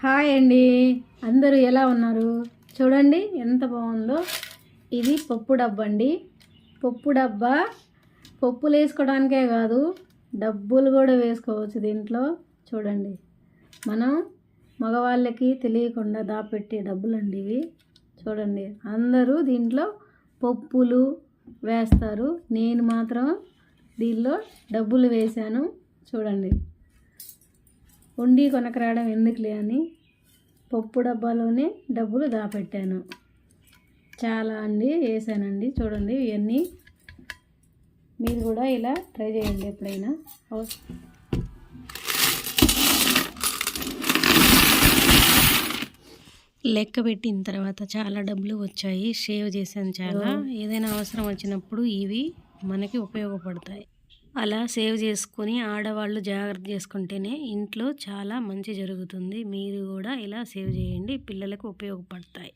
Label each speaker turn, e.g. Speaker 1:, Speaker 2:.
Speaker 1: Hi అండి, అందరూ ఎలా ఉన్నారు? చూడండి ఎంత బాగుందో. ఇది పప్పు డబ్బా అండి. పప్పు డబ్బా పప్పులు వేసుకోవడానికే కాదు, డబ్బులు కూడా వేసుకోవచ్చు దీంట్లో. చూడండి, మనం మగవాళ్ళకి తెలియకుండా దాపెట్టే డబ్బులు అండి ఇవి. చూడండి, అందరూ దీంట్లో పప్పులు వేస్తారు, నేను మాత్రం దీనిలో డబ్బులు వేశాను. చూడండి, ఉండి కొనకరావడం ఎందుకులే అని పప్పు డబ్బాలోనే డబ్బులు దాపెట్టాను. చాలా అండి వేసానండి. చూడండి, ఇవన్నీ మీరు కూడా ఇలా ట్రై చేయండి ఎప్పుడైనా. లెక్క పెట్టిన తర్వాత చాలా డబ్బులు వచ్చాయి, సేవ్ చేశాను చాలా. ఏదైనా అవసరం వచ్చినప్పుడు ఇవి మనకి ఉపయోగపడతాయి. అలా సేవ్ చేసుకొని ఆడవాళ్ళు జాగ్రత్త చేసుకుంటేనే ఇంట్లో చాలా మంచి జరుగుతుంది. మీరు కూడా ఇలా సేవ్ చేయండి, పిల్లలకు ఉపయోగపడతాయి.